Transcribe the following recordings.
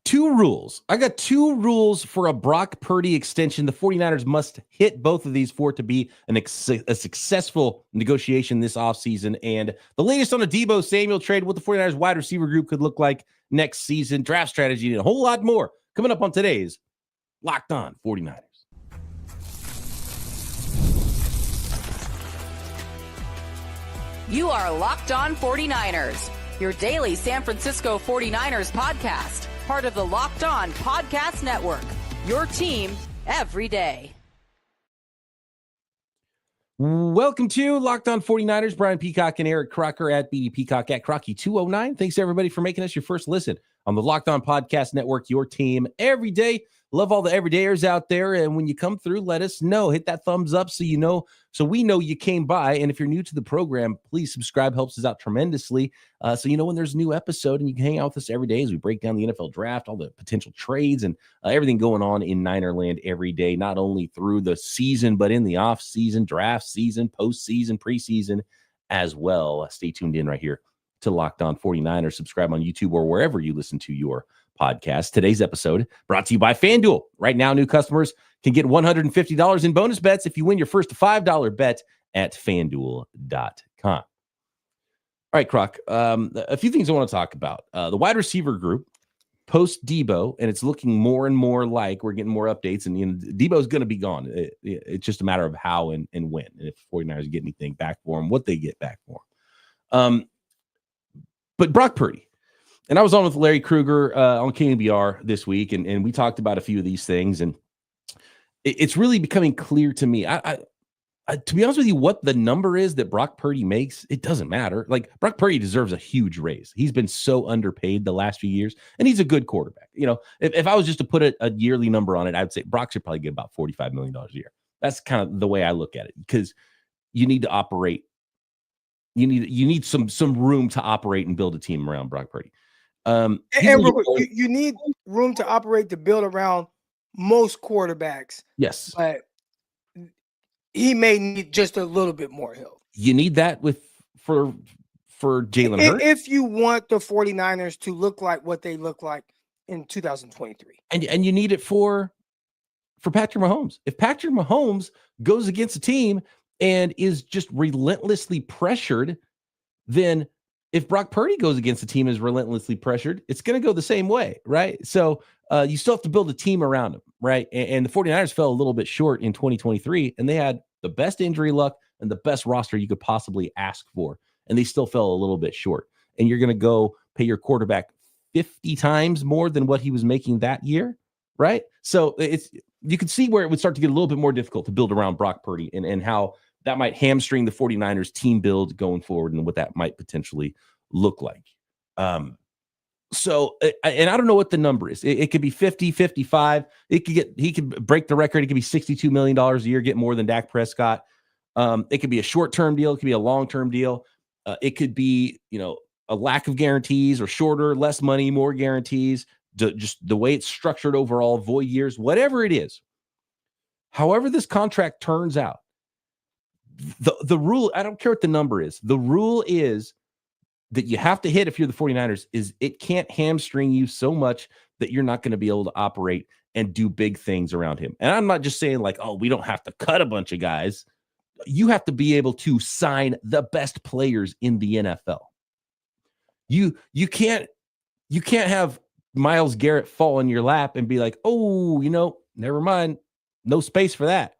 two rules. I got two rules for a Brock Purdy extension. The 49ers must hit both of these for it to be a successful negotiation this offseason. And the latest on a Deebo Samuel trade, what the 49ers wide receiver group could look like next season, draft strategy, and a whole lot more coming up on today's Locked On 49ers. You are Locked On 49ers, your daily San Francisco 49ers podcast, part of the Locked On Podcast Network, your team every day. Welcome to Locked On 49ers. Brian Peacock and Eric Crocker at BD Peacock at Crocky209. Thanks, everybody, for making us your first listen on the Locked On Podcast Network, your team every day. Love all the everydayers out there. And when you come through, let us know. Hit that thumbs up so we know you came by. And if you're new to the program, please subscribe. Helps us out tremendously. So you know when there's a new episode, and you can hang out with us every day as we break down the NFL draft, all the potential trades, and everything going on in Ninerland every day, not only through the season, but in the off-season, draft season, postseason, preseason as well. Stay tuned in right here to Locked On 49ers. Subscribe on YouTube or wherever you listen to your podcast. Today's episode brought to you by FanDuel. Right now, new customers can get $150 in bonus bets if you win your first $5 bet at FanDuel.com. All right, Croc, a few things I want to talk about. The wide receiver group, post-Deebo, and it's looking more and more like we're getting more updates, and Deebo's going to be gone. It's just a matter of how and when, and if 49ers get anything back for him, what they get back for him. But Brock Purdy, and I was on with Larry Kruger on KBR this week, and we talked about a few of these things, and it's really becoming clear to me. I to be honest with you, what the number is that Brock Purdy makes, it doesn't matter. Like, Brock Purdy deserves a huge raise. He's been so underpaid the last few years, and he's a good quarterback. You know, if I was just to put a yearly number on it, I would say Brock should probably get about $45 million a year. That's kind of the way I look at it, because you need to operate. You need some room to operate and build a team around Brock Purdy. You need room to operate to build around most quarterbacks. Yes. But he may need just a little bit more help. You need that for Jalen Hurts. If you want the 49ers to look like what they look like in 2023. And you need it for Patrick Mahomes. If Patrick Mahomes goes against a team and is just relentlessly pressured, then if Brock Purdy goes against a team and is relentlessly pressured, it's going to go the same way, right? So you still have to build a team around him, right? And the 49ers fell a little bit short in 2023, and they had the best injury luck and the best roster you could possibly ask for, and they still fell a little bit short. And you're going to go pay your quarterback 50 times more than what he was making that year, right? So you could see where it would start to get a little bit more difficult to build around Brock Purdy, and how that might hamstring the 49ers team build going forward, and what that might potentially look like. So, and I don't know what the number is. It could be 50, 55. He could break the record. It could be $62 million a year, get more than Dak Prescott. It could be a short-term deal. It could be a long-term deal. It could be, a lack of guarantees, or shorter, less money, more guarantees, just the way it's structured overall, void years, whatever it is. However this contract turns out, the rule, I don't care what the number is. The rule is that you have to hit, if you're the 49ers, is it can't hamstring you so much that you're not going to be able to operate and do big things around him. And I'm not just saying like, oh, we don't have to cut a bunch of guys. You have to be able to sign the best players in the NFL. You can't have Myles Garrett fall in your lap and be like, oh, never mind. No space for that.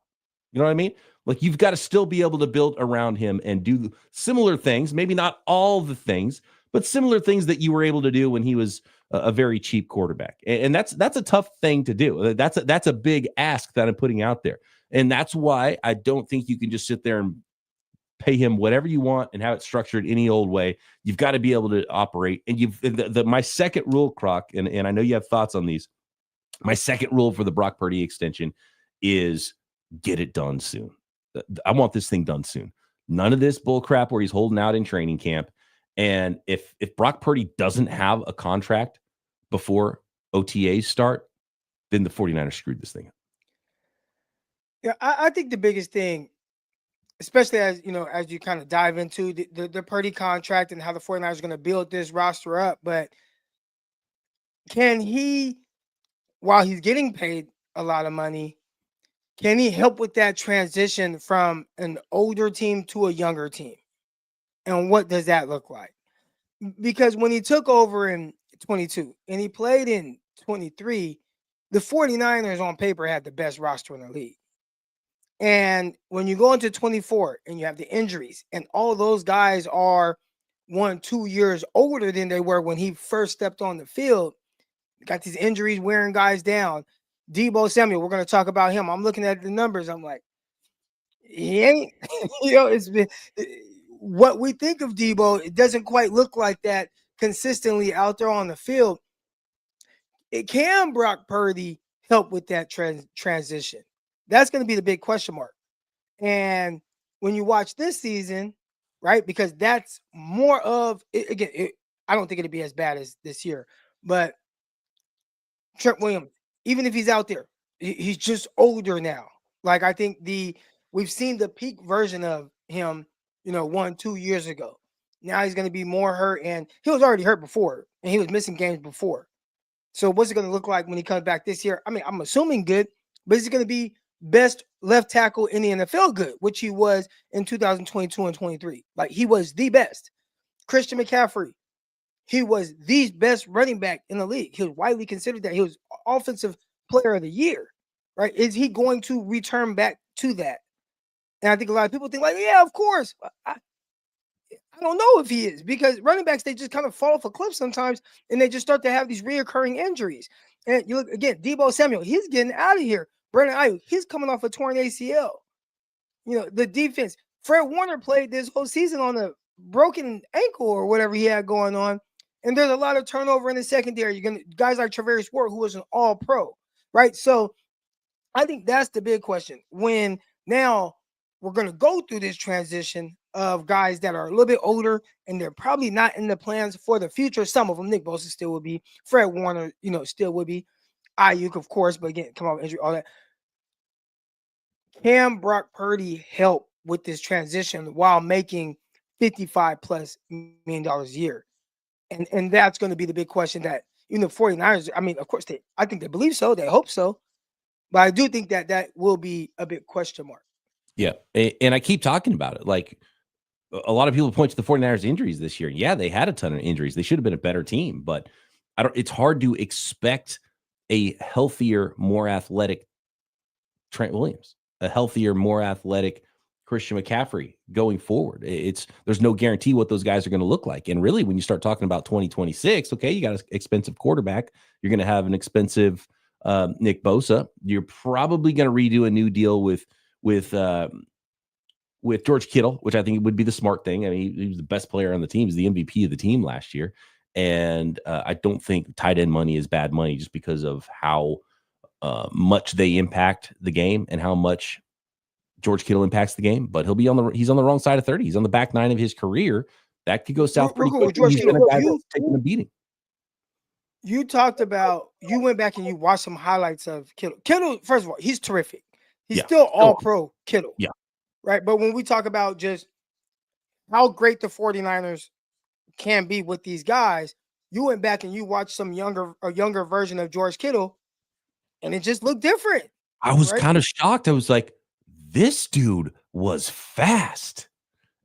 You know what I mean? Like, you've got to still be able to build around him and do similar things, maybe not all the things, but similar things that you were able to do when he was a very cheap quarterback. And that's a tough thing to do. That's a big ask that I'm putting out there. And that's why I don't think you can just sit there and pay him whatever you want and have it structured any old way. You've got to be able to operate. And my second rule, Croc, and I know you have thoughts on these. My second rule for the Brock Purdy extension is get it done soon. I want this thing done soon. None of this bull crap where he's holding out in training camp. And if Brock Purdy doesn't have a contract before OTAs start, then the 49ers screwed this thing up. Yeah, I think the biggest thing, especially as you kind of dive into the Purdy contract and how the 49ers are going to build this roster up, but can he, while he's getting paid a lot of money, can he help with that transition from an older team to a younger team? And what does that look like? Because when he took over in 22 and he played in 23, the 49ers on paper had the best roster in the league. And when you go into 24 and you have the injuries, and all those guys are 1-2 years older than they were when he first stepped on the field, got these injuries wearing guys down. Deebo Samuel, we're going to talk about him. I'm looking at the numbers. I'm like, he ain't, it's been what we think of Deebo. It doesn't quite look like that consistently out there on the field. Can Brock Purdy help with that transition? That's going to be the big question mark. And when you watch this season, right, because that's more of it, again, I don't think it'll be as bad as this year, but Trent Williams, even if he's out there, he's just older now. Like, I think we've seen the peak version of him, 1-2 years ago. Now he's going to be more hurt, and he was already hurt before, and he was missing games before. So what's it going to look like when he comes back this year? I mean, I'm assuming good, but is he going to be best left tackle in the NFL good, which he was in 2022 and 23? Like, he was the best. Christian McCaffrey, he was the best running back in the league. He was widely considered that. He was offensive player of the year, right? Is he going to return back to that? And I think a lot of people think, like, yeah, of course. I don't know if he is, because running backs, they just kind of fall off a cliff sometimes, and they just start to have these reoccurring injuries. And you look again, Deebo Samuel, he's getting out of here. Brandon Aiyuk, he's coming off a torn ACL. The defense. Fred Warner played this whole season on a broken ankle or whatever he had going on. And there's a lot of turnover in the secondary. You're gonna guys like Travis Ward, who was an all-pro, right? So I think that's the big question. When now we're gonna go through this transition of guys that are a little bit older and they're probably not in the plans for the future. Some of them, Nick Bosa still would be, Fred Warner, still would be, Aiyuk, of course, but again, come off injury, all that. Can Brock Purdy help with this transition while making $55+ million a year? And that's going to be the big question that, 49ers, I mean, of course, I think they believe so. They hope so. But I do think that will be a big question mark. Yeah. And I keep talking about it. Like, a lot of people point to the 49ers injuries this year. Yeah, they had a ton of injuries. They should have been a better team, but it's hard to expect a healthier, more athletic Trent Williams, a healthier, more athletic Christian McCaffrey going forward. There's no guarantee what those guys are going to look like. And really, when you start talking about 2026, okay, you got an expensive quarterback. You're going to have an expensive Nick Bosa. You're probably going to redo a new deal with George Kittle, which I think would be the smart thing. I mean, he was the best player on the team. He's the MVP of the team last year. And I don't think tight end money is bad money just because of how much they impact the game and how much George Kittle impacts the game. But he's on the wrong side of 30. He's on the back nine of his career. That could go south pretty quickly. George Kittle, taking a beating. You talked about, you went back and you watched some highlights of Kittle. Kittle, first of all, he's terrific. He's still all-pro Kittle. Yeah. Right. But when we talk about just how great the 49ers can be with these guys, you went back and you watched a younger version of George Kittle, and it just looked different. I was kind of shocked. I was like, this dude was fast.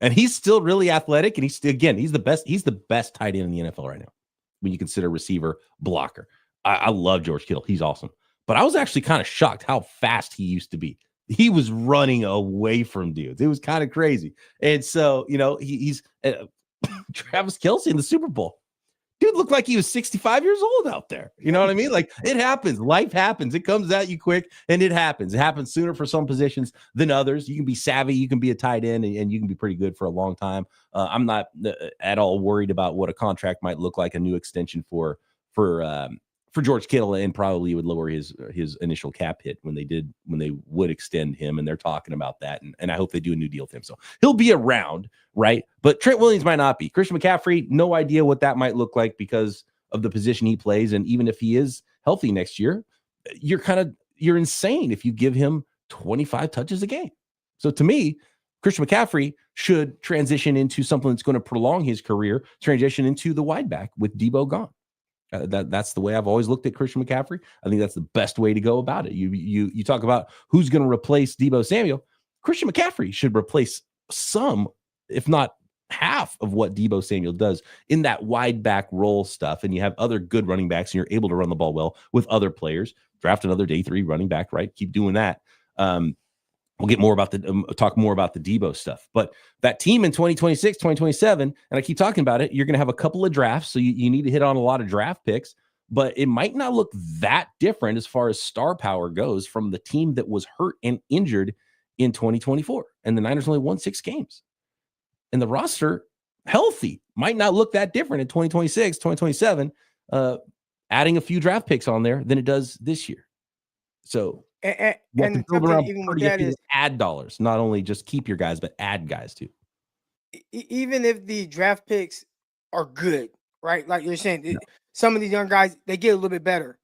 And he's still really athletic. And he's the best. He's the best tight end in the NFL right now when you consider receiver blocker. I love George Kittle. He's awesome. But I was actually kind of shocked how fast he used to be. He was running away from dudes. It was kind of crazy. And so, he's Travis Kelce in the Super Bowl. Dude looked like he was 65 years old out there. You know what I mean? Like, it happens. Life happens. It comes at you quick, and it happens. It happens sooner for some positions than others. You can be savvy. You can be a tight end, and you can be pretty good for a long time. I'm not at all worried about what a contract might look like, a new extension for George Kittle, and probably would lower his initial cap hit when they would extend him, and they're talking about that, and I hope they do a new deal with him. So he'll be around, right? But Trent Williams might not be. Christian McCaffrey, no idea what that might look like because of the position he plays, and even if he is healthy next year, you're insane if you give him 25 touches a game. So to me, Christian McCaffrey should transition into something that's going to prolong his career, transition into the wide back with Deebo gone. That's the way I've always looked at Christian McCaffrey. I think that's the best way to go about it. You talk about who's going to replace Deebo Samuel. Christian McCaffrey should replace some, if not half, of what Deebo Samuel does in that wide back role stuff. And you have other good running backs, and you're able to run the ball well with other players. Draft another day 3 running back, right? Keep doing that. We'll get more about talk more about the Deebo stuff. But that team in 2026, 2027, and I keep talking about it, you're going to have a couple of drafts. So you need to hit on a lot of draft picks, but it might not look that different as far as star power goes from the team that was hurt and injured in 2024. And the Niners only won 6 games. And the roster, healthy, might not look that different in 2026, 2027, adding a few draft picks on there than it does this year. So and even with that is add dollars, not only just keep your guys, but add guys too. Even if the draft picks are good, right? Like you're saying, some of these young guys, they get a little bit better.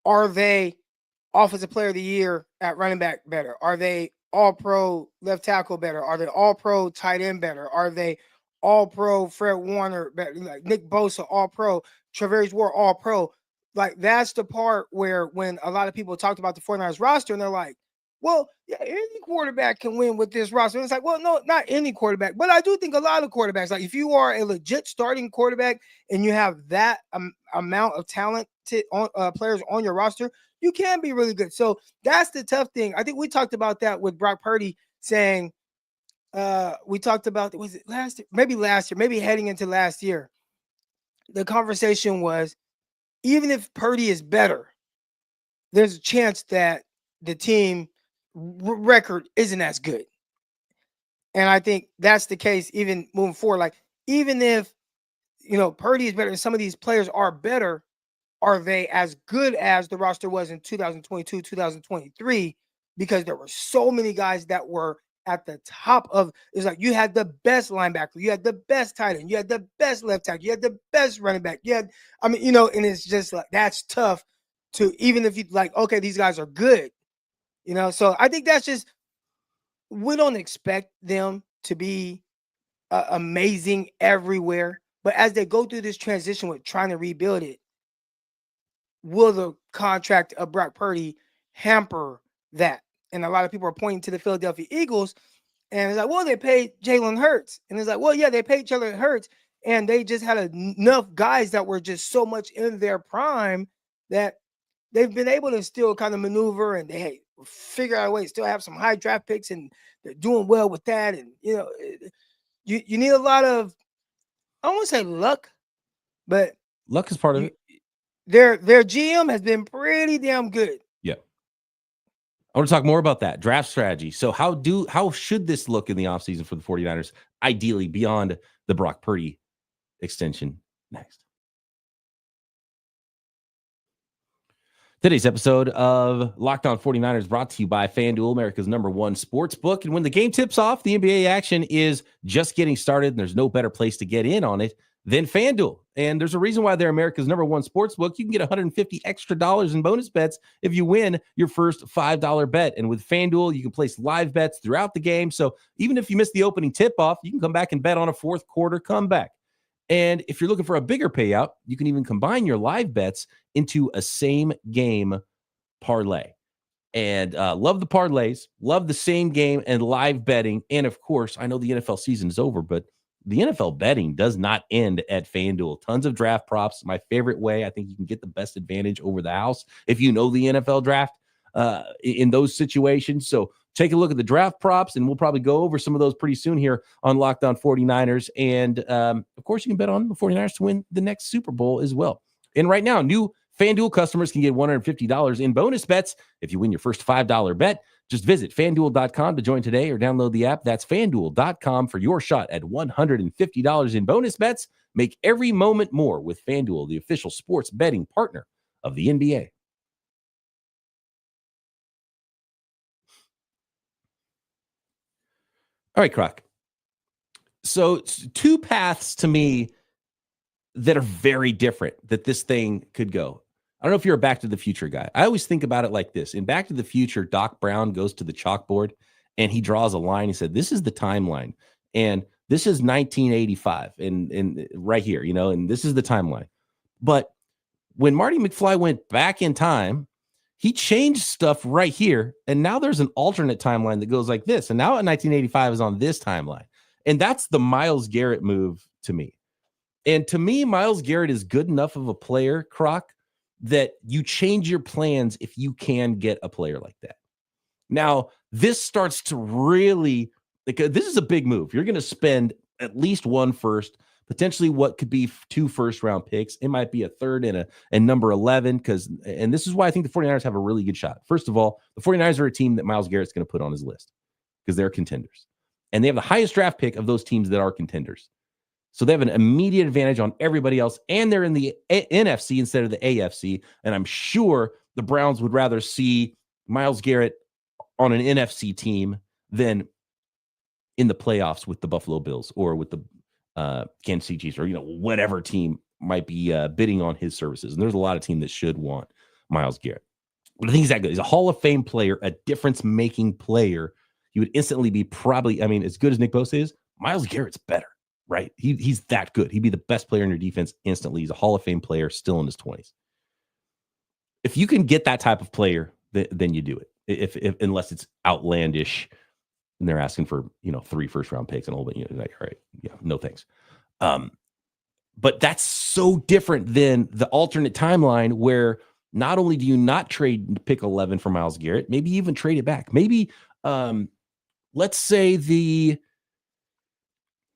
Are they offensive player of the year at running back better? Are they all pro left tackle better? Are they all pro tight end better? Are they all pro Fred Warner better? Like Nick Bosa, all pro, Travis Ward, all pro. Like that's the part where when a lot of people talked about the 49ers roster and they're like, well, yeah, any quarterback can win with this roster. And it's like, well, no, not any quarterback. But I do think a lot of quarterbacks, like if you are a legit starting quarterback and you have that amount of talented players on your roster, you can be really good. So that's the tough thing. I think we talked about that with Brock Purdy saying, we talked about, was it last year? Maybe heading into last year. The conversation was, even if Purdy is better, there's a chance that the team record isn't as good. And I think that's the case even moving forward. Like, even if, Purdy is better and some of these players are better, are they as good as the roster was in 2022, 2023? Because there were so many guys that were at the top of, it's like you had the best linebacker, you had the best tight end, you had the best left tackle, you had the best running back. And it's just like, that's tough to, even if you like, okay, these guys are good, so I think that's just, we don't expect them to be amazing everywhere, but as they go through this transition with trying to rebuild it, will the contract of Brock Purdy hamper that? And a lot of people are pointing to the Philadelphia Eagles, and it's like, well, they paid Jalen Hurts. And it's like, well, yeah, they paid Jalen Hurts, and they just had enough guys that were just so much in their prime that they've been able to still kind of maneuver, and they figure out a way to still have some high draft picks, and they're doing well with that. And, you need a lot of, I don't want to say luck, but luck is part of it. Their GM has been pretty damn good. Yeah. I want to talk more about that draft strategy. So how should this look in the offseason for the 49ers, ideally beyond the Brock Purdy extension? Next. Today's episode of Locked On 49ers brought to you by FanDuel, America's #1 sports book. And when the game tips off, the NBA action is just getting started, and there's no better place to get in on it than FanDuel. And there's a reason why they're America's #1 sports book. You can get $150 extra in bonus bets if you win your first $5 bet. And with FanDuel, you can place live bets throughout the game. So even if you miss the opening tip-off, you can come back and bet on a fourth quarter comeback. And if you're looking for a bigger payout, you can even combine your live bets into a same game parlay. And love the parlays, love the same game and live betting. And of course, I know the NFL season is over, but the NFL betting does not end at FanDuel. Tons of draft props. My favorite way. I think you can get the best advantage over the house if you know the NFL draft in those situations. So take a look at the draft props, and we'll probably go over some of those pretty soon here on Locked On 49ers. And, of course, you can bet on the 49ers to win the next Super Bowl as well. And right now, new FanDuel customers can get $150 in bonus bets if you win your first $5 bet. Just visit FanDuel.com to join today or download the app. That's FanDuel.com for your shot at $150 in bonus bets. Make every moment more with FanDuel, the official sports betting partner of the NBA. All right, Croc. So two paths to me that are very different that this thing could go. I don't know if you're a Back to the Future guy. I always think about it like this. In Back to the Future, Doc Brown goes to the chalkboard and he draws a line. He said, this is the timeline. And this is 1985 and right here, and this is the timeline. But When Marty McFly went back in time, he changed stuff right here. And now there's an alternate timeline that goes like this. And now in 1985 is on this timeline. And that's the Myles Garrett move to me. And to me, Myles Garrett is good enough of a player, Croc, that you change your plans if you can get a player like that. Now, this starts to really, this is a big move. You're going to spend at least one first, potentially what could be 2 first-round picks. It might be a third and number 11, and this is why I think the 49ers have a really good shot. First of all, the 49ers are a team that Myles Garrett's going to put on his list because they're contenders. And they have the highest draft pick of those teams that are contenders. So they have an immediate advantage on everybody else, and they're in the NFC instead of the AFC. And I'm sure the Browns would rather see Myles Garrett on an NFC team than in the playoffs with the Buffalo Bills or with the Kansas City Chiefs or, whatever team might be bidding on his services. And there's a lot of teams that should want Myles Garrett. But I think he's that good. He's a Hall of Fame player, a difference-making player. He would instantly be probably, as good as Nick Bosa is, Myles Garrett's better, right? He's that good. He'd be the best player in your defense instantly. He's a Hall of Fame player still in his 20s. If you can get that type of player, then you do it. If unless it's outlandish and they're asking for 3 first-round picks and a little bit, like, all right, no thanks. But that's so different than the alternate timeline where not only do you not trade pick 11 for Myles Garrett, maybe even trade it back. Maybe let's say the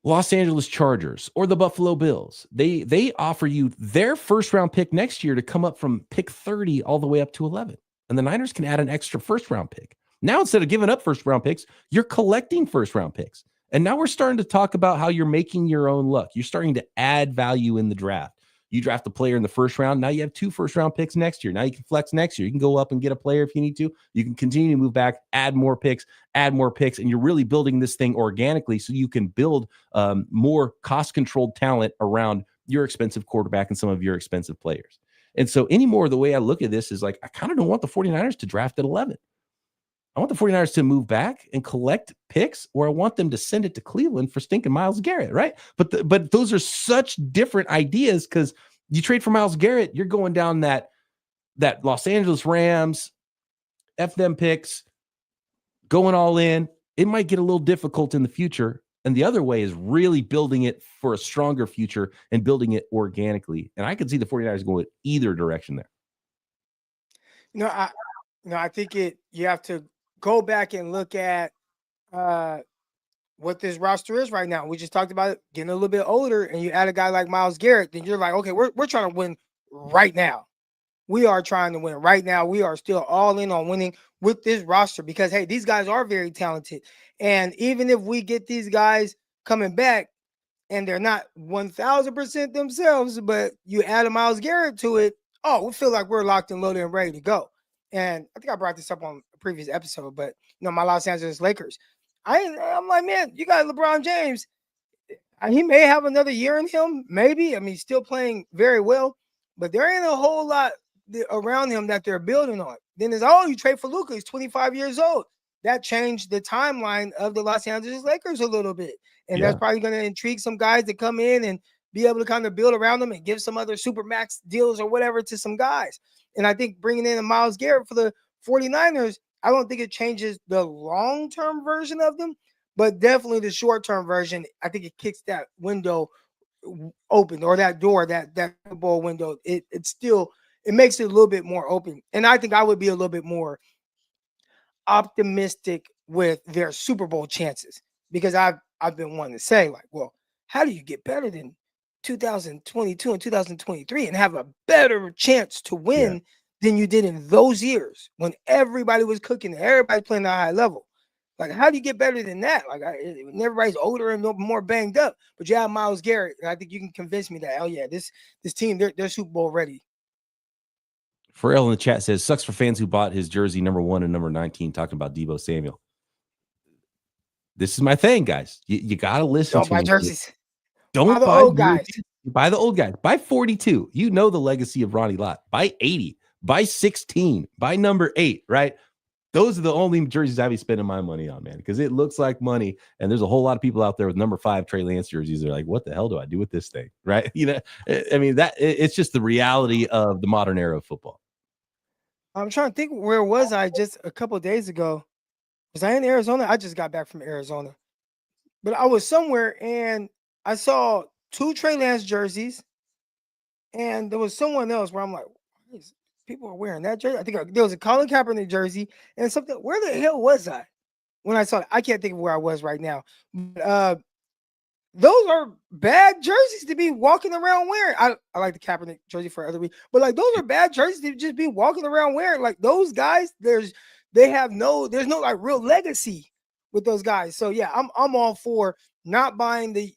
Los Angeles Chargers or the Buffalo Bills, they offer you their first-round pick next year to come up from pick 30 all the way up to 11. And the Niners can add an extra first-round pick. Now, instead of giving up first-round picks, you're collecting first-round picks. And now we're starting to talk about how you're making your own luck. You're starting to add value in the draft. You draft a player in the first round. Now you have 2 first-round picks next year. Now you can flex next year. You can go up and get a player if you need to. You can continue to move back, add more picks, and you're really building this thing organically so you can build more cost-controlled talent around your expensive quarterback and some of your expensive players. And so anymore, the way I look at this is like, I kind of don't want the 49ers to draft at 11. I want the 49ers to move back and collect picks, or I want them to send it to Cleveland for stinking Myles Garrett, right? But those are such different ideas because you trade for Myles Garrett, you're going down that Los Angeles Rams, F them picks, going all in. It might get a little difficult in the future. And the other way is really building it for a stronger future and building it organically. And I could see the 49ers going either direction there. I think you have to go back and look at what this roster is right now. We just talked about it getting a little bit older, and you add a guy like Myles Garrett, then you're like, okay, we're trying to win right now. We are trying to win right now. We are still all in on winning with this roster because, hey, these guys are very talented. And even if we get these guys coming back and they're not 1,000% themselves, but you add a Myles Garrett to it, we feel like we're locked and loaded and ready to go. And I think I brought this up on a previous episode, but my Los Angeles Lakers, I'm like, man, you got LeBron James. He may have another year in him, maybe. He's still playing very well, but there ain't a whole lot around him that they're building on. Then there's, you trade for Luka. He's 25 years old. That changed the timeline of the Los Angeles Lakers a little bit. And that's probably going to intrigue some guys to come in and be able to kind of build around them and give some other super max deals or whatever to some guys. And I think bringing in a Myles Garrett for the 49ers, I don't think it changes the long-term version of them, but definitely the short-term version. I think it kicks that window open, or that door, that ball window. It makes it a little bit more open. And I think I would be a little bit more optimistic with their Super Bowl chances, because I've been wanting to say, like, well, how do you get better than 2022 and 2023 and have a better chance to win than you did in those years when everybody was cooking, everybody playing at a high level? Like, how do you get better than that? Like, everybody's older and more banged up, but you have Myles Garrett, and I think you can convince me that, this team, they're Super Bowl ready. Pharrell in the chat says, sucks for fans who bought his jersey number 1 and number 19, talking about Deebo Samuel. This is my thing, guys. You got to listen to buy jerseys. Don't buy the old guys. Buy the old guys. Buy 42. You know the legacy of Ronnie Lott. Buy 80. Buy 16. Buy number 8, right? Those are the only jerseys I be spending my money on, man, because it looks like money. And there's a whole lot of people out there with number 5 Trey Lance jerseys. They're like, what the hell do I do with this thing? Right. I mean, it's just the reality of the modern era of football. I'm trying to think, where was I just a couple of days ago? Was I in Arizona? I just got back from Arizona. But I was somewhere and I saw 2 Trey Lance jerseys. And there was someone else where I'm like, people are wearing that jersey. I think there was a Colin Kaepernick jersey and something. Where the hell was I when I saw it? I can't think of where I was right now. But, those are bad jerseys to be walking around wearing. I like the Kaepernick jersey for other reasons, but like those are bad jerseys to just be walking around wearing. Like those guys, there's no like real legacy with those guys. So yeah, I'm all for not buying the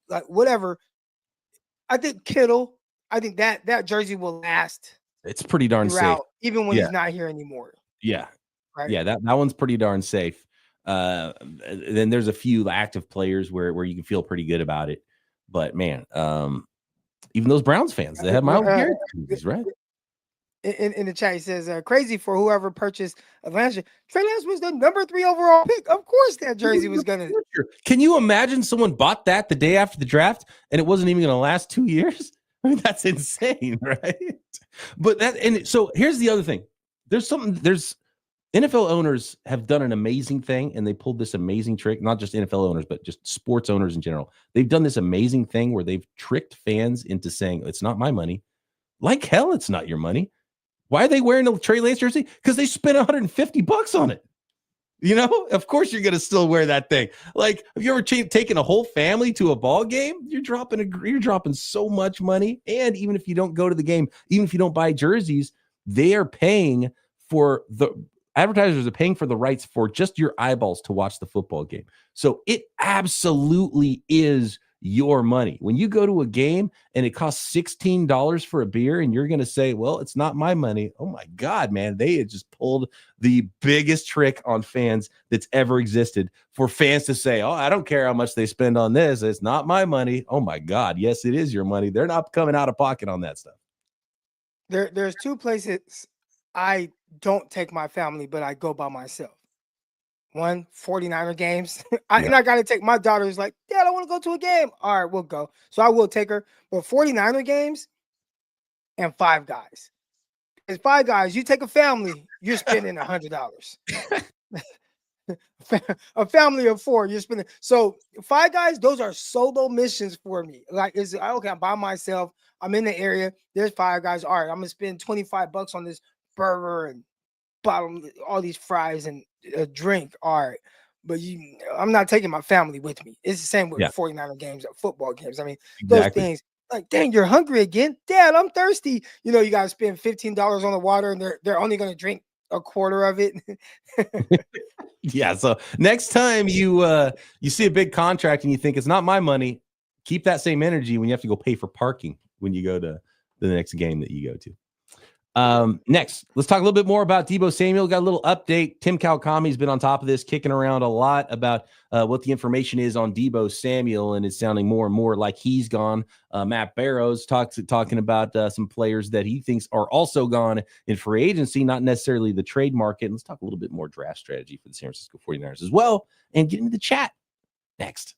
like whatever. I think Kittle, I think that jersey will last. It's pretty darn safe, even when he's not here anymore. Yeah, right. Yeah, that one's pretty darn safe. Then there's a few active players where you can feel pretty good about it, but man, even those Browns fans, they have Myles Garrett jerseys, right? In the chat, he says, crazy for whoever purchased Atlanta. Trey Lance was the number 3 overall pick. Of course, that jersey was gonna. Can you imagine someone bought that the day after the draft and it wasn't even gonna last 2 years? I mean, that's insane, right? But so here's the other thing. There's NFL owners have done an amazing thing, and they pulled this amazing trick, not just NFL owners, but just sports owners in general. They've done this amazing thing where they've tricked fans into saying, it's not my money. Like hell, it's not your money. Why are they wearing a Trey Lance jersey? Because they spent $150 on it. Of course you're going to still wear that thing. Like, have you ever taken a whole family to a ball game? You're dropping so much money. And even if you don't go to the game, even if you don't buy jerseys, they are paying for advertisers are paying for the rights for just your eyeballs to watch the football game. So it absolutely is your money. When you go to a game and it costs $16 for a beer and you're going to say, well, it's not my money. Oh my God, man. They had just pulled the biggest trick on fans that's ever existed for fans to say, oh, I don't care how much they spend on this. It's not my money. Oh my God. Yes, it is your money. They're not coming out of pocket on that stuff. There's 2 places I don't take my family, but I go by myself. 1, 49er games. And I got to take my daughter who's like, Dad, I want to go to a game. All right, we'll go. So I will take her. But 49er games and Five Guys. Because Five Guys, you take a family, you're spending $100. A family of 4, you're spending. So Five Guys, those are solo missions for me. Like, okay, I'm by myself. I'm in the area. There's Five Guys. All right, I'm going to spend $25 on this burger and bottom all these fries and a drink. All right, but I'm not taking my family with me. It's the same with 49er games or football games. I mean, those things, like, dang, you're hungry again, Dad, I'm thirsty. You got to spend $15 on the water and they're only going to drink a quarter of it. Yeah, so next time you see a big contract and you think it's not my money, keep that same energy when you have to go pay for parking when you go to the next game that you go to. Next, let's talk a little bit more about Deebo Samuel. Got a little update. Tim Kawakami's been on top of this, kicking around a lot about what the information is on Deebo Samuel, and it's sounding more and more like he's gone. Matt Barrows talking about some players that he thinks are also gone in free agency, not necessarily the trade market. And let's talk a little bit more draft strategy for the San Francisco 49ers as well, and get into the chat next.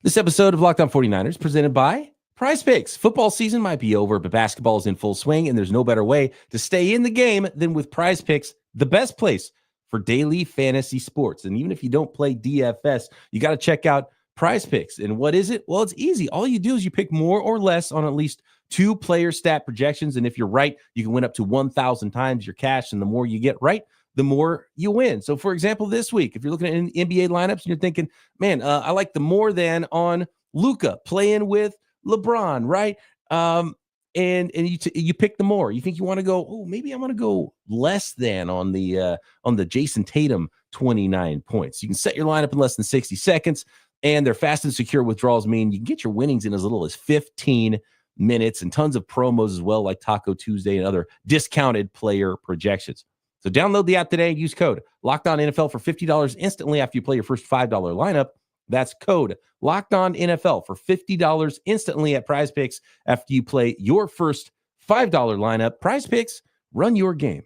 This episode of Locked On 49ers presented by Prize Picks. Football season might be over, but basketball is in full swing, and there's no better way to stay in the game than with Prize Picks, the best place for daily fantasy sports. And even if you don't play DFS, you got to check out Prize Picks. And what is it? Well, it's easy. All you do is you pick more or less on at least 2 player stat projections, and if you're right, you can win up to 1,000 times your cash, and the more you get right, the more you win. So, for example, this week, if you're looking at NBA lineups and you're thinking, man, I like the more than on Luka playing with LeBron, right? And you pick the more. You think you want to go, oh, maybe I want to go less than on the Jason Tatum 29 points. You can set your lineup in less than 60 seconds, and their fast and secure withdrawals mean you can get your winnings in as little as 15 minutes, and tons of promos as well, like Taco Tuesday and other discounted player projections. So download the app today. Use code LOCKEDONNFL for $50 instantly after you play your first $5 lineup. That's code LOCKEDONNFL for $50 instantly at Prize Picks after you play your first $5 lineup. Prize Picks, run your game.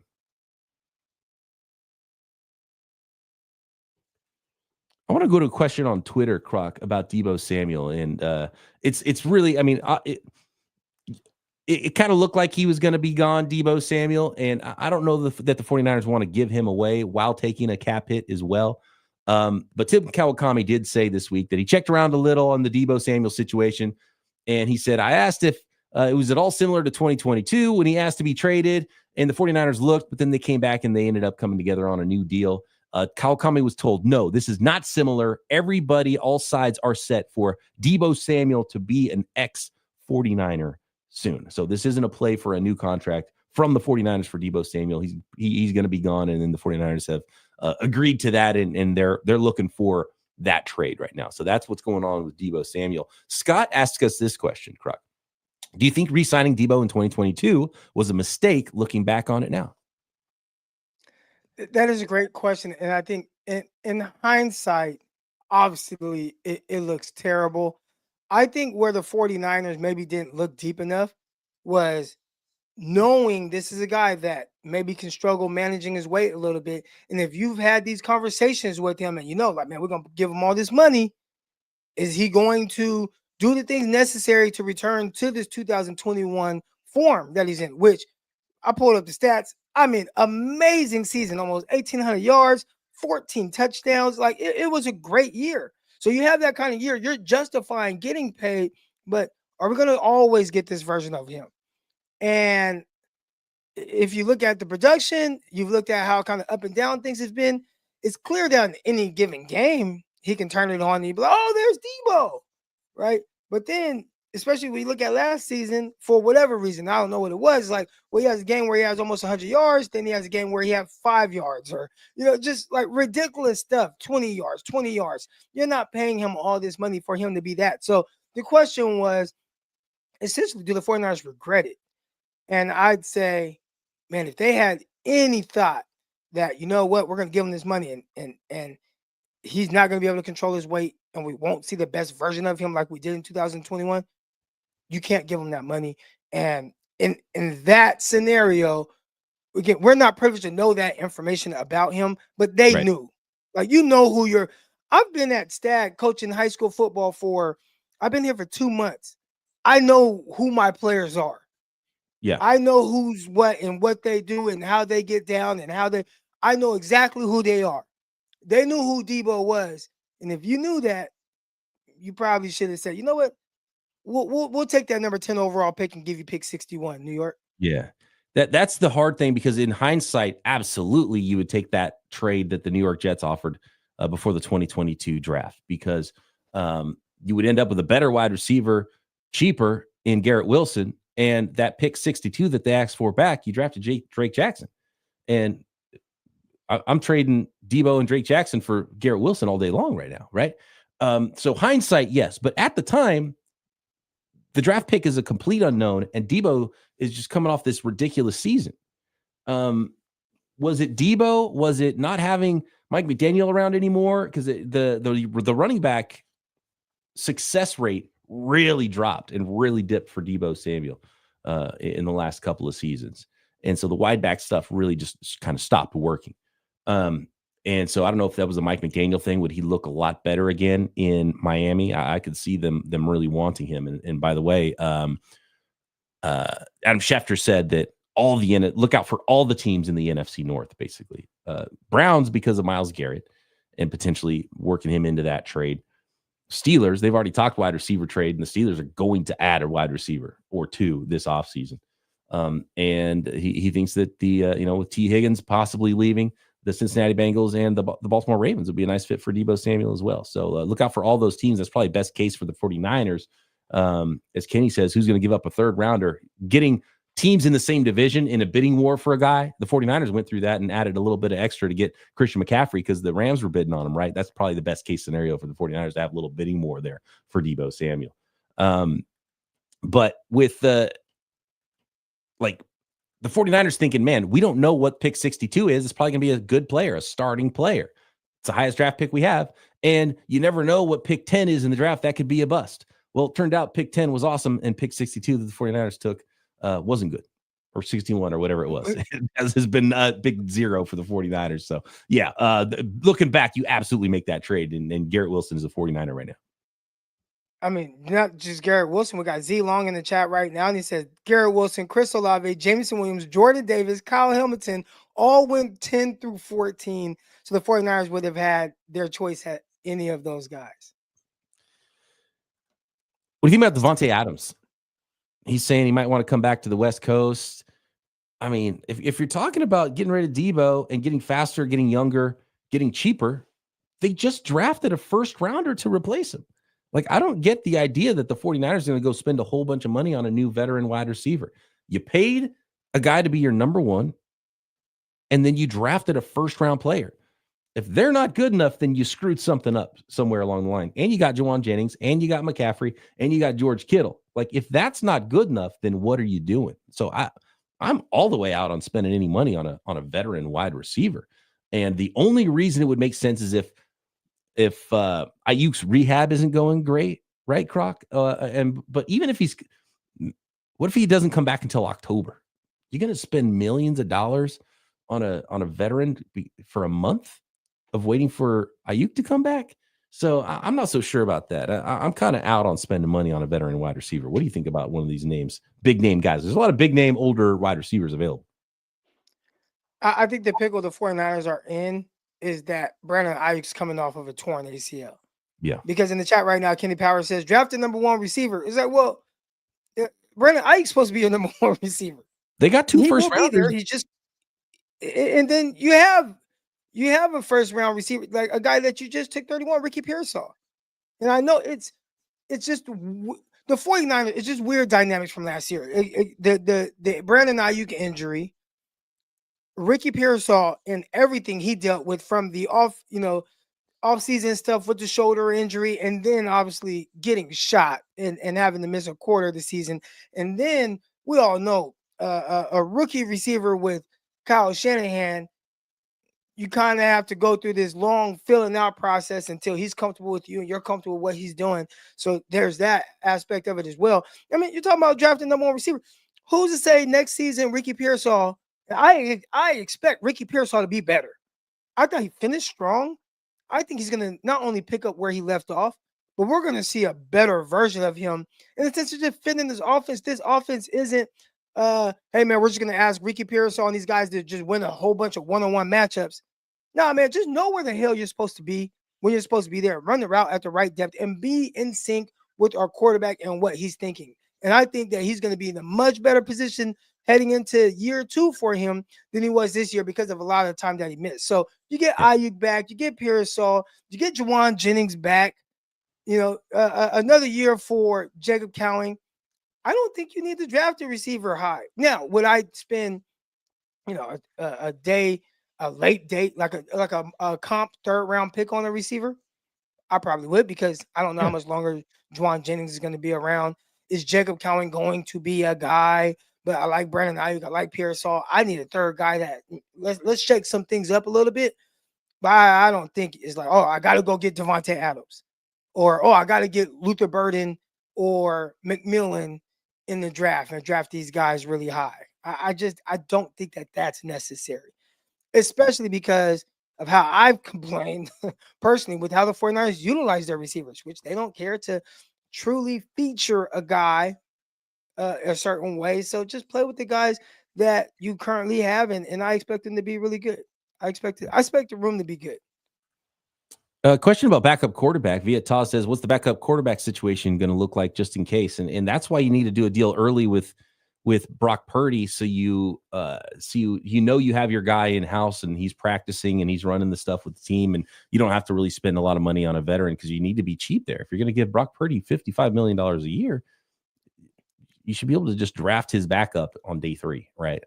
I want to go to a question on Twitter, Croc, about Deebo Samuel. And it's really, I mean, it kind of looked like he was going to be gone, Deebo Samuel. And I don't know that the 49ers want to give him away while taking a cap hit as well. But Tim Kawakami did say this week that he checked around a little on the Deebo Samuel situation. And he said, I asked if it was at all similar to 2022 when he asked to be traded. And the 49ers looked, but then they came back and they ended up coming together on a new deal. Kawakami was told, no, this is not similar. Everybody, all sides are set for Deebo Samuel to be an ex-49er soon. So this isn't a play for a new contract from the 49ers for Deebo Samuel. He's going to be gone, and then the 49ers have agreed to that, and they're looking for that trade right now. So that's what's going on with Deebo Samuel. Scott asked us this question, Croc. Do you think re-signing Deebo in 2022 was a mistake looking back on it now? That is a great question. And I think in hindsight, obviously, it looks terrible. I think where the 49ers maybe didn't look deep enough was knowing this is a guy that maybe can struggle managing his weight a little bit. And if you've had these conversations with him and like, man, we're going to give him all this money, is he going to do the things necessary to return to this 2021 form that he's in, which I pulled up the stats. I mean, amazing season, almost 1,800 yards, 14 touchdowns. Like, it was a great year. So you have that kind of year, you're justifying getting paid, but are we going to always get this version of him? And if you look at the production, you've looked at how kind of up and down things have been, it's clear that in any given game, he can turn it on and he'd be like, oh, there's Deebo, right? But then, especially when you look at last season, for whatever reason, I don't know what it was, like, well, he has a game where he has almost 100 yards, then he has a game where he had 5 yards, or, just like ridiculous stuff, 20 yards. You're not paying him all this money for him to be that. So the question was, essentially, do the 49ers regret it? And I'd say, man, if they had any thought that, you know what, we're going to give him this money and he's not going to be able to control his weight and we won't see the best version of him like we did in 2021, you can't give him that money. And in that scenario, again, we're not privileged to know that information about him, but they knew. Like, who you're. I've been at Stag coaching high school football I've been here for 2 months. I know who my players are. Yeah. I know who's what and what they do and how they get down and I know exactly who they are. They knew who Deebo was. And if you knew that, you probably should have said, you know what? We'll take that number 10 overall pick and give you pick 61, New York. Yeah. That's the hard thing, because in hindsight, absolutely you would take that trade that the New York Jets offered before the 2022 draft, because you would end up with a better wide receiver, cheaper in Garrett Wilson, and that pick 62 that they asked for back, you drafted Drake Jackson. And I'm trading Deebo and Drake Jackson for Garrett Wilson all day long right now, right? So hindsight, yes. But at the time, the draft pick is a complete unknown, and Deebo is just coming off this ridiculous season. Was it Deebo? Was it not having Mike McDaniel around anymore? Because the running back success rate really dropped and really dipped for Deebo Samuel in the last couple of seasons. And so the wide back stuff really just kind of stopped working. And so I don't know if that was a Mike McDaniel thing. Would he look a lot better again in Miami? I could see them really wanting him. And by the way, Adam Schefter said that look out for all the teams in the NFC North, basically. Browns because of Myles Garrett and potentially working him into that trade. Steelers, they've already talked wide receiver trade, and the Steelers are going to add a wide receiver or two this offseason. And he thinks that with T. Higgins possibly leaving, the Cincinnati Bengals and the Baltimore Ravens would be a nice fit for Deebo Samuel as well. So look out for all those teams. That's probably best case for the 49ers. As Kenny says, who's going to give up a third rounder? Getting teams in the same division in a bidding war for a guy. The 49ers went through that and added a little bit of extra to get Christian McCaffrey because the Rams were bidding on him, right? That's probably the best case scenario for the 49ers to have a little bidding war there for Deebo Samuel. But with the 49ers thinking, man, we don't know what pick 62 is. It's probably going to be a good player, a starting player. It's the highest draft pick we have. And you never know what pick 10 is in the draft. That could be a bust. Well, it turned out pick 10 was awesome, and pick 62 that the 49ers took wasn't good, or 61 or whatever it was. It has been a big zero for the 49ers. So yeah, looking back, you absolutely make that trade. And Garrett Wilson is a 49er right now. I mean, not just Garrett Wilson. We got Z Long in the chat right now, and he said Garrett Wilson, Chris Olave, Jameson Williams, Jordan Davis, Kyle Hamilton all went 10 through 14. So the 49ers would have had their choice at any of those guys. What do you think about Devontae Adams? He's saying he might want to come back to the West Coast. I mean, if you're talking about getting rid of Deebo and getting faster, getting younger, getting cheaper, they just drafted a first rounder to replace him. Like, I don't get the idea that the 49ers are going to go spend a whole bunch of money on a new veteran wide receiver. You paid a guy to be your number one, and then you drafted a first-round player. If they're not good enough, then you screwed something up somewhere along the line. And you got Juwan Jennings, and you got McCaffrey, and you got George Kittle. Like, if that's not good enough, then what are you doing? So I'm all the way out on spending any money on a veteran wide receiver. And the only reason it would make sense is if Aiyuk's rehab isn't going great, right, Croc? But even if what if he doesn't come back until October? You're going to spend millions of dollars on a veteran for a month of waiting for Aiyuk to come back? So I'm not so sure about that. I'm kind of out on spending money on a veteran wide receiver. What do you think about one of these names, big name guys? There's a lot of big name, older wide receivers available. I think the pickle the 49ers are in is that Brandon Aiyuk's coming off of a torn ACL. Yeah. Because in the chat right now, Kenny Power says, drafted number one receiver. It's like, well, Brandon Aiyuk's supposed to be your number one receiver. They got two first rounders. He's just, and then you have a first round receiver, like a guy that you just took 31, Ricky Pearsall. And I know it's just the 49ers, it's just weird dynamics from last year. The Brandon Aiyuk injury, Ricky Pearsall and everything he dealt with from the off-season stuff with the shoulder injury, and then obviously getting shot and having to miss a quarter of the season. And then we all know a rookie receiver with Kyle Shanahan, you kind of have to go through this long filling out process until he's comfortable with you and you're comfortable with what he's doing. So there's that aspect of it as well. I mean, you're talking about drafting number one receiver. Who's to say next season Ricky Pearsall? I expect Ricky Pearsall to be better. I thought he finished strong. I think he's going to not only pick up where he left off, but we're going to see a better version of him in the sense of just fitting this offense. This offense isn't, hey, man, we're just going to ask Ricky Pearsall and these guys to just win a whole bunch of one-on-one matchups. No, man, just know where the hell you're supposed to be when you're supposed to be there. Run the route at the right depth and be in sync with our quarterback and what he's thinking. And I think that he's going to be in a much better position heading into year 2 for him than he was this year because of a lot of the time that he missed. So you get Aiyuk back, you get Pearsall, you get Juwan Jennings back, another year for Jacob Cowing. I don't think you need to draft a receiver high. Now, would I spend, a late date, like a comp third round pick on a receiver? I probably would, because I don't know how much longer Juwan Jennings is going to be around. Is Jacob Cowing going to be a guy? But I like Brandon Aiyuk. I like Pearsall. I need a third guy that let's shake some things up a little bit. But I don't think it's like, I got to go get Devontae Adams, or I got to get Luther Burden or McMillan in the draft and draft these guys really high. I don't think that that's necessary, especially because of how I've complained personally with how the 49ers utilize their receivers, which they don't care to truly feature a guy a certain way. So just play with the guys that you currently have, and I expect them to be really good. I expect the room to be good. Question about backup quarterback. Vietaz says, what's the backup quarterback situation going to look like just in case? And that's why you need to do a deal early with Brock Purdy, so you have your guy in house and he's practicing and he's running the stuff with the team, and you don't have to really spend a lot of money on a veteran because you need to be cheap there. If you're going to give Brock Purdy $55 million a year, you should be able to just draft his backup on day 3, right?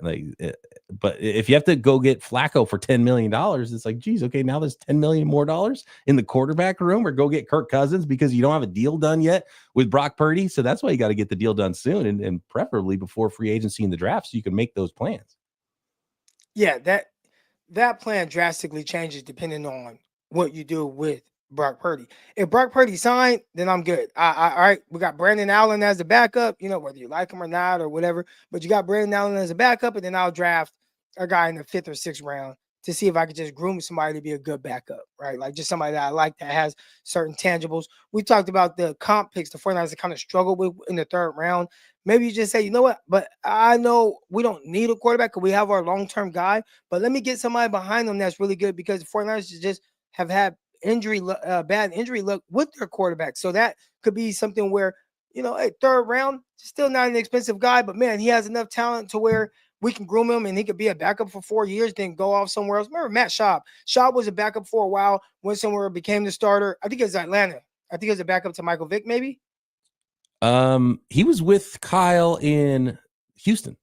But if you have to go get Flacco for $10 million, it's like, geez, okay, now there's $10 million more in the quarterback room, or go get Kirk Cousins because you don't have a deal done yet with Brock Purdy. So that's why you got to get the deal done soon, and preferably before free agency in the draft, so you can make those plans. Yeah, that plan drastically changes depending on what you do with Brock Purdy. If Brock Purdy signed, then I'm good. All right, we got Brandon Allen as the backup, whether you like him or not or whatever, but you got Brandon Allen as a backup, and then I'll draft a guy in the 5th or 6th round to see if I could just groom somebody to be a good backup, right? Like just somebody that I like that has certain tangibles. We talked about the comp picks the 49ers kind of struggled with in the 3rd round. Maybe you just say, you know what? But I know we don't need a quarterback because we have our long-term guy, but let me get somebody behind them that's really good because the 49ers just have had bad injury luck with their quarterback. So that could be something where, a 3rd round, still not an expensive guy, but man, he has enough talent to where we can groom him and he could be a backup for 4 years, then go off somewhere else. Remember Matt Schaub? Schaub was a backup for a while, went somewhere, became the starter. I think it's Atlanta. I think it's a backup to Michael Vick, maybe. He was with Kyle in Houston.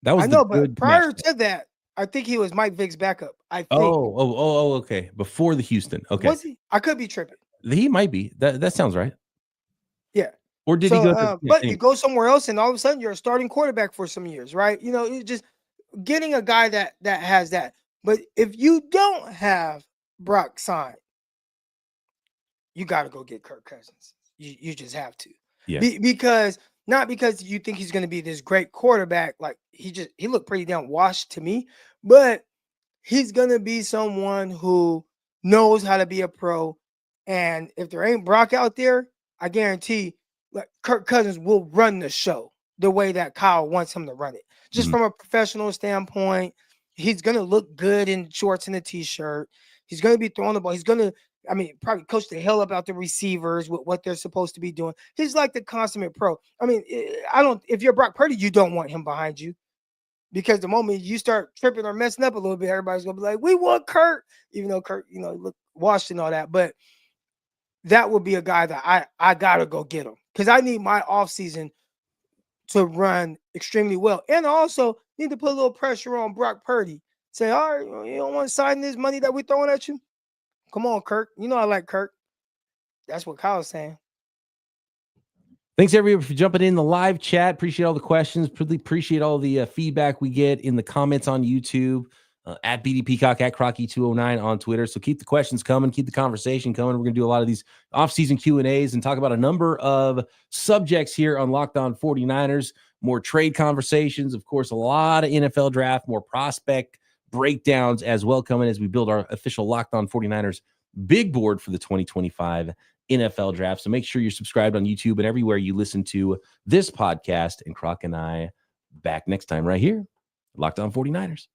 That was but prior to that, I think he was Mike Vick's backup. I think. Oh, okay. Before the Houston. Okay. Was he? I could be tripping. He might be. That sounds right. Yeah. Or did he go? But you go somewhere else, and all of a sudden you're a starting quarterback for some years, right? It's just getting a guy that has that. But if you don't have Brock signed, you got to go get Kirk Cousins. You just have to. Yeah. Because not because you think he's going to be this great quarterback, like he looked pretty damn washed to me, but he's going to be someone who knows how to be a pro. And if there ain't Brock out there, I guarantee like Kirk Cousins will run the show the way that Kyle wants him to run it. Just from a professional standpoint, he's going to look good in shorts and a t-shirt. He's going to be throwing the ball. He's going to, probably coach the hell about the receivers with what they're supposed to be doing. He's like the consummate pro. If you're Brock Purdy, you don't want him behind you because the moment you start tripping or messing up a little bit, everybody's going to be like, we want Kurt, even though Kurt, look washed and all that. But that would be a guy that I got to go get him because I need my offseason to run extremely well. And I also need to put a little pressure on Brock Purdy. Say, all right, you don't want to sign this money that we're throwing at you? Come on, Kirk. I like Kirk. That's what Kyle's saying. Thanks, everybody, for jumping in the live chat. Appreciate all the questions. Really appreciate all the feedback we get in the comments on YouTube, at BD Peacock, at Crocky209 on Twitter. So keep the questions coming. Keep the conversation coming. We're going to do a lot of these off-season Q&As and talk about a number of subjects here on Locked On 49ers. More trade conversations. Of course, a lot of NFL draft, more prospect breakdowns as well coming as we build our official Locked On 49ers big board for the 2025 NFL draft. So make sure you're subscribed on YouTube and everywhere you listen to this podcast. And Croc and I back next time right here, Locked On 49ers.